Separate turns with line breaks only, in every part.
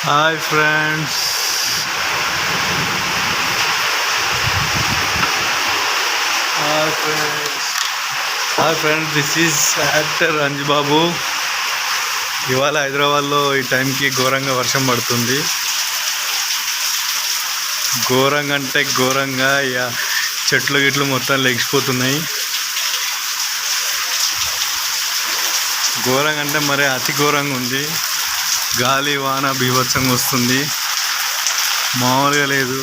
Hi friends, this is actor Anjubabu. ఇవాళ హైదరాబాద్లో ఈ టైంకి ఘోరంగా వర్షం పడుతుంది. ఘోరంగా అంటే ఘోరంగా చెట్లు గిట్లు మొత్తం లెగిసిపోతున్నాయి. ఘోరంగా అంటే మరి అతి ఘోరంగా ఉంది. గాలి వాన బీభత్సంగా వస్తుంది, మామూలుగా లేదు.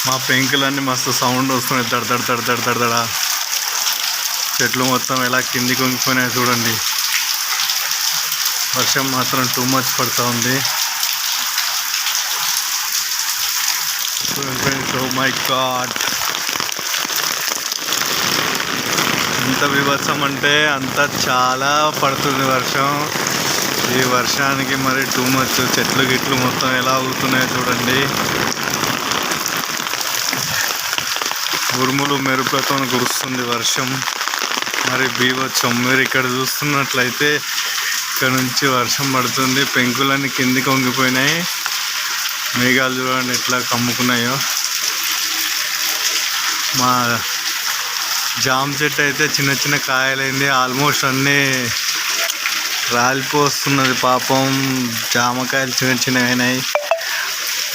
మా పెంకులన్నీ మస్తు సౌండ్ వస్తున్నాయి, దడ. చెట్లు మొత్తం ఎలా కిందికి వంగిపోయినాయి చూడండి. వర్షం మాత్రం టూ మచ్ పడుతూ ఉంది. ఓ మై గాడ్, ఎంత బీభత్సం అంటే అంత చాలా పడుతుంది వర్షం. ఈ వర్షానికి మరి టూ మచ్. చెట్లు గిట్లు మొత్తం ఎలా అవుతున్నాయో చూడండి. ఉరుములు మెరుపులతో కురుస్తుంది వర్షం, మరి బీభత్సం. మీరు ఇక్కడ చూస్తున్నట్లయితే ఇక్కడ నుంచి వర్షం పడుతుంది. పెంకులన్నీ కిందికి వంగిపోయినాయి. మేఘాలు చూడండి ఎట్లా కమ్ముకున్నాయో. మా జామ చెట్టు అయితే చిన్న చిన్న కాయలైంది, ఆల్మోస్ట్ అన్నీ రాలిపోస్తున్నది. పాపం జామకాయలు చిన్న చిన్నవి అయినాయి,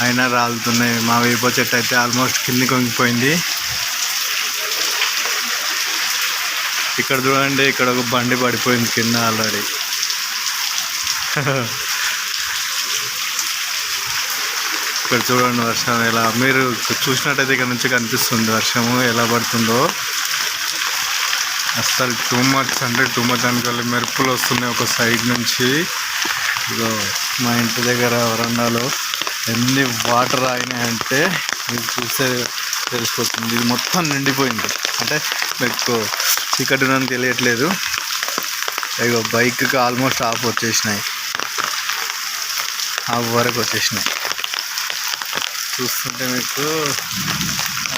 అయినా రాలుతున్నాయి. మా వేప చెట్టు అయితే ఆల్మోస్ట్ కిందికి వంగిపోయింది. ఇక్కడ చూడండి, ఇక్కడ ఒక బండి పడిపోయింది కింద ఆల్రెడీ. ఇక్కడ చూడండి వర్షం ఎలా, మీరు చూసినట్టయితే ఇక్కడ నుంచి కనిపిస్తుంది వర్షము ఎలా పడుతుందో. అస్సలు టూ మచ్ అంటే టూ మచ్ అనుకోవాలి. మెరుపులు వస్తున్నాయి ఒక సైడ్ నుంచి. ఇదో మా ఇంటి దగ్గర వరండాలో ఎన్ని వాటర్ అయినాయంటే మీరు చూస్తే తెలిసిపోతుంది. ఇది మొత్తం నిండిపోయింది. అంటే మీకు చీకటి నన్ను తెలియట్లేదు. ఇగో బైక్కి ఆల్మోస్ట్ ఆఫ్ వచ్చేసినాయి, ఆఫ్ వరకు వచ్చేసినాయి. చూస్తుంటే మీకు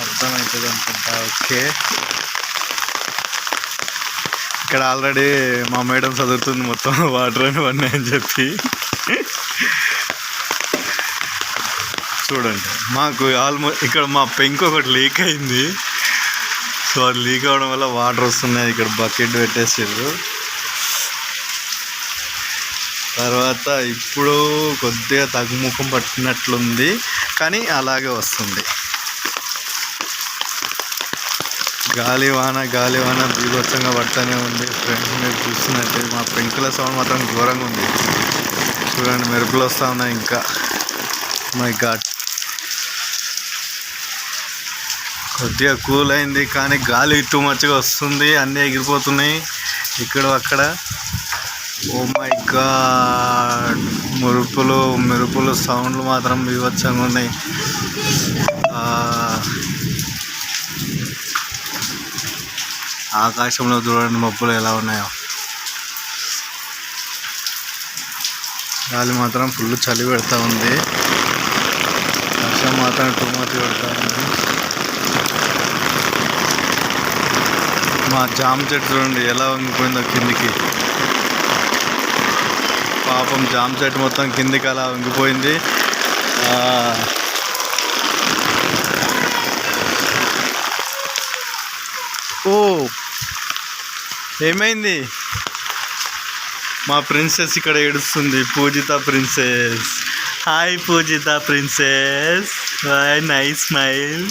అర్థమవుతుంది అనుకుంటా. ఓకే, ఇక్కడ ఆల్రెడీ మా మేడం చదువుతుంది మొత్తం వాటర్ అని పడినాయని చెప్పి. చూడండి, మాకు ఆల్మోస్ట్ ఇక్కడ మా పెంకు ఒకటి లీక్ అయింది. సో అది లీక్ అవ్వడం వల్ల వాటర్ వస్తున్నాయి. ఇక్కడ బకెట్ పెట్టేసారు. తర్వాత ఇప్పుడు కొద్దిగా తగ్గుముఖం పట్టినట్లుంది, కానీ అలాగే వస్తుంది. గాలి వాన బీభత్సంగా పడుతూనే ఉంది. ఫ్రెండ్స్ మీరు చూస్తున్నట్టు మా పెంకుల సౌండ్ మాత్రం ఘోరంగా ఉంది. చూడండి, మెరుపులు వస్తూ ఉన్నాయి. ఇంకా మై గాడ్, కొద్దిగా కూల్ అయింది, కానీ గాలి టూ మచ్గా వస్తుంది. అన్నీ ఎగిరిపోతున్నాయి ఇక్కడ అక్కడ. ఓ మై గాడ్, మెరుపులు సౌండ్లు మాత్రం బీభత్సంగా ఉన్నాయి. ఆకాశంలో చూడండి మబ్బులు ఎలా ఉన్నాయో. గాలి మాత్రం ఫుల్ చలి పెడతా ఉంది. వర్షం మాత్రం టూ మచ్ పెడతా ఉంది. మా జామ చెట్టు చూడండి ఎలా వంగిపోయిందో కిందికి. పాపం జామ చెట్టు మొత్తం కిందికి అలా వంగిపోయింది. ఓ, ఏమైంది? మా ప్రిన్సెస్ ఇక్కడ ఏడుస్తుంది, పూజిత ప్రిన్సెస్. హాయ్ పూజిత ప్రిన్సెస్, నైస్ స్మైల్.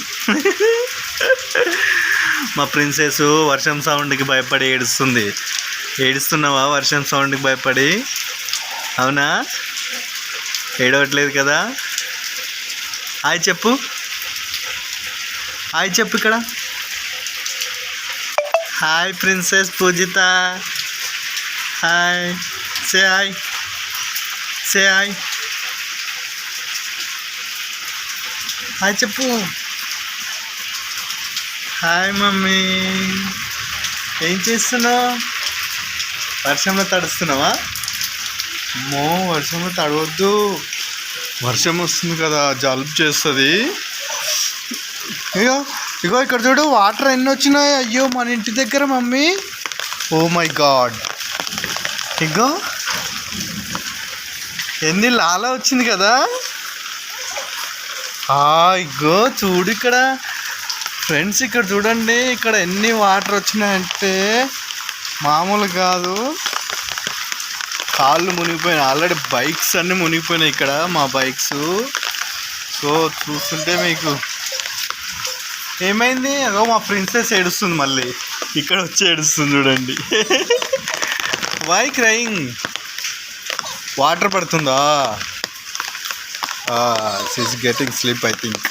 మా ప్రిన్సెస్ వర్షం సౌండ్కి భయపడి ఏడుస్తుంది. ఏడుస్తున్నావా వర్షం సౌండ్కి భయపడి? అవునా, ఏడవట్లేదు కదా? హాయ్ చెప్పు, హాయ్ చెప్పు ఇక్కడ. Hi princess Pujitha, hi, say hi, say hi, hi చెప్పు. హాయ్ మమ్మీ, ఏం చేస్తున్నావు? వర్షంలో తడుస్తున్నావా? అమ్మో, వర్షంలో తడవద్దు, వర్షం వస్తుంది కదా, జలుబు చేస్తుంది. ఇగో ఇక్కడ చూడు, వాటర్ ఎన్ని వచ్చినాయి. అయ్యో, మన ఇంటి దగ్గర మమ్మీ. ఓ మై గాడ్, ఇగో ఎన్ని లాలా వచ్చింది కదా. ఇగో చూడు ఇక్కడ ఫ్రెండ్స్, ఇక్కడ చూడండి, ఇక్కడ ఎన్ని వాటర్ వచ్చినాయంటే మామూలు కాదు. కాళ్ళు మునిగిపోయినాయి, ఆల్రెడీ బైక్స్ అన్నీ మునిగిపోయినాయి ఇక్కడ, మా బైక్స్. సో చూస్తుంటే మీకు ఏమైంది, అగో మా ప్రిన్సెస్ ఏడుస్తుంది, మళ్ళీ ఇక్కడ వచ్చి ఏడుస్తుంది చూడండి. Why crying? వాటర్ పడుతుందా? She's getting sleep I think.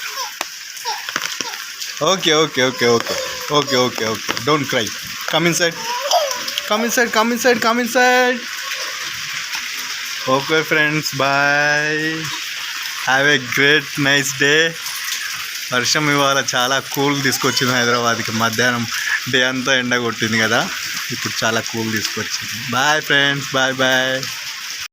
Okay okay okay okay okay okay okay don't cry. Come inside, come inside, come inside, come inside. Okay friends, bye. Have a great nice day. వర్షం ఇవాళ చాలా cool తీసుకొచ్చింది హైదరాబాద్కి. మధ్యాహ్నం day అంతా ఎండ కొట్టింది కదా, ఇప్పుడు చాలా కూల్ తీసుకొచ్చింది. Bye friends, bye bye.